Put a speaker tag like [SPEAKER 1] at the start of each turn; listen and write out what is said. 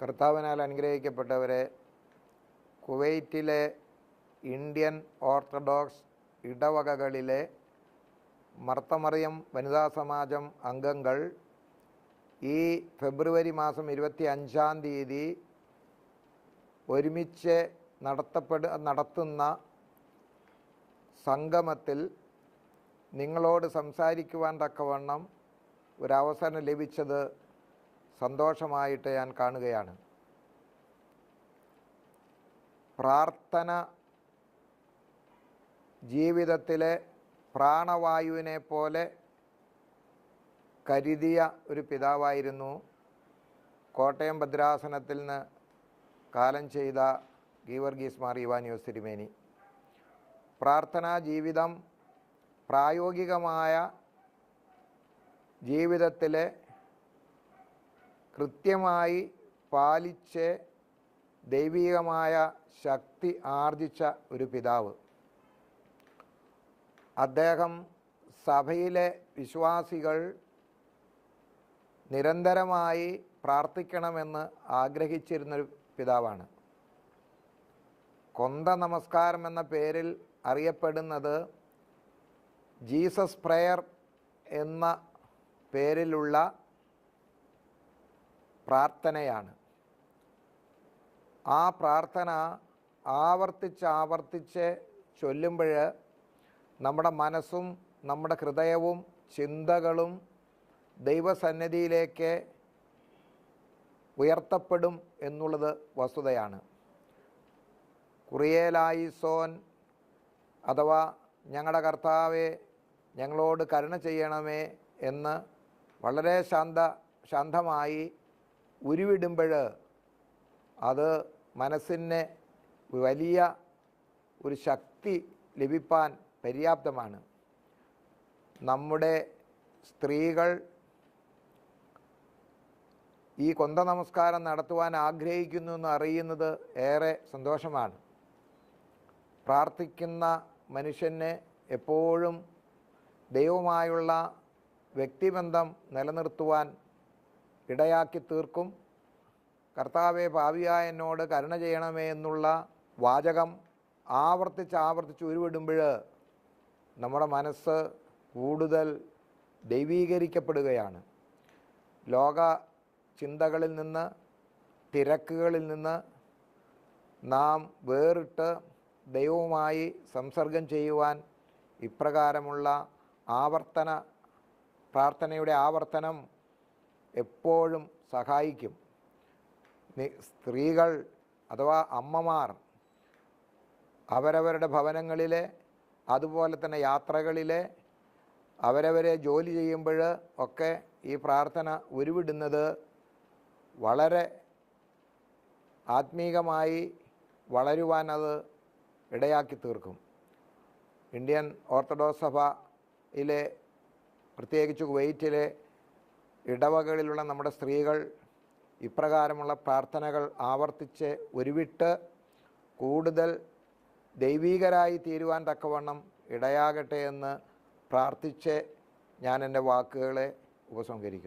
[SPEAKER 1] കർത്താവിനാൽ അനുഗ്രഹിക്കപ്പെട്ടവരെ, കുവൈറ്റിലെ Indian orthodox ഇടവകകളിലെ Marth Mariam വനിതാ സമാജം അംഗങ്ങൾ ഈ ഫെബ്രുവരി മാസം 25-ാം തീയതി ഒരുമിച്ച് നടത്തുന്ന സംഗമത്തിൽ നിങ്ങളോട് സംസാരിക്കുവാൻ തക്കവണ്ണം ഒരവസരം ലഭിച്ചത് സന്തോഷമായിട്ട് ഞാൻ കാണുകയാണ്. പ്രാർത്ഥന ജീവിതത്തിലെ പ്രാണവായുവിനെ പോലെ കരുതിയ ഒരു പിതാവായിരുന്നു കോട്ടയം ഭദ്രാസനത്തിൽ നിന്ന് കാലം ചെയ്ത ഗീവർഗീസ് മാർ ഇവാനിയോസ് തിരുമേനി. പ്രാർത്ഥനാ ജീവിതം പ്രായോഗികമായ ജീവിതത്തിലെ കൃത്യമായി പാലിച്ച് ദൈവികമായ ശക്തി ആർജിച്ച ഒരു പിതാവ്. അദ്ദേഹം സഭയിലെ വിശ്വാസികൾ നിരന്തരമായി പ്രാർത്ഥിക്കണമെന്ന് ആഗ്രഹിച്ചിരുന്നൊരു പിതാവാണ്. കൊന്ത നമസ്കാരം എന്ന പേരിൽ അറിയപ്പെടുന്നത് ജീസസ് പ്രയർ എന്ന പേരിലുള്ള പ്രാർത്ഥനയാണ്. ആ പ്രാർത്ഥന ആവർത്തിച്ച് ചൊല്ലുമ്പോൾ നമ്മുടെ മനസ്സും നമ്മുടെ ഹൃദയവും ചിന്തകളും ദൈവസന്നിധിയിലേക്ക് ഉയർത്തപ്പെടും എന്നുള്ളത് വസ്തുതയാണ്. കുറിയേലായിസോൻ അഥവാ ഞങ്ങളുടെ കർത്താവെ ഞങ്ങളോട് കരുണ ചെയ്യണമേ എന്ന് വളരെ ശാന്തമായി ഉരുവിടുമ്പോൾ അത് മനസ്സിന് വലിയ ഒരു ശക്തി ലഭിപ്പാൻ പര്യാപ്തമാണ്. നമ്മുടെ സ്ത്രീകൾ ഈ കൊന്ത നമസ്കാരം നടത്തുവാൻ ആഗ്രഹിക്കുന്നു എന്ന് അറിയുന്നത് ഏറെ സന്തോഷമാണ്. പ്രാർത്ഥിക്കുന്ന മനുഷ്യന് എപ്പോഴും ദൈവവുമായുള്ള വ്യക്തിബന്ധം നിലനിർത്തുവാൻ ഇടയാക്കി തീർക്കും. കർത്താവെ പാപിയായ എന്നോട് കരുണ ചെയ്യണമേ എന്നുള്ള വാചകം ആവർത്തിച്ച് ഉരുവിടുമ്പോൾ നമ്മുടെ മനസ്സ് കൂടുതൽ ദൈവീകരിക്കപ്പെടുകയാണ്. ലോക ചിന്തകളിൽ നിന്ന്, തിരക്കുകളിൽ നിന്ന് നാം വേറിട്ട് ദൈവവുമായി സംസർഗം ചെയ്യുവാൻ ഇപ്രകാരമുള്ള പ്രാർത്ഥനയുടെ ആവർത്തനം എപ്പോഴും സഹായിക്കും. സ്ത്രീകൾ അഥവാ അമ്മമാർ അവരവരുടെ ഭവനങ്ങളിലെ അതുപോലെ തന്നെ യാത്രകളിലെ അവരവരെ ജോലി ചെയ്യുമ്പോൾ ഒക്കെ ഈ പ്രാർത്ഥന ഉരുവിടുന്നത് വളരെ ആത്മീകമായി വളരുവാൻ അത് ഇടയാക്കി തീർക്കും. ഇന്ത്യൻ ഓർത്തഡോക്സ് സഭയിലെ പ്രത്യേകിച്ച് കുവൈറ്റിലെ ഇടവകളിലുള്ള നമ്മുടെ സ്ത്രീകൾ ഇപ്രകാരമുള്ള പ്രാർത്ഥനകൾ ആവർത്തിച്ച് ഉരുവിട്ട് കൂടുതൽ ദൈവീകരായി തീരുവാൻ തക്കവണ്ണം ഇടയാകട്ടെ എന്ന് പ്രാർത്ഥിച്ച് ഞാൻ എൻ്റെ വാക്കുകളെ ഉപസംഹരിക്കുന്നു.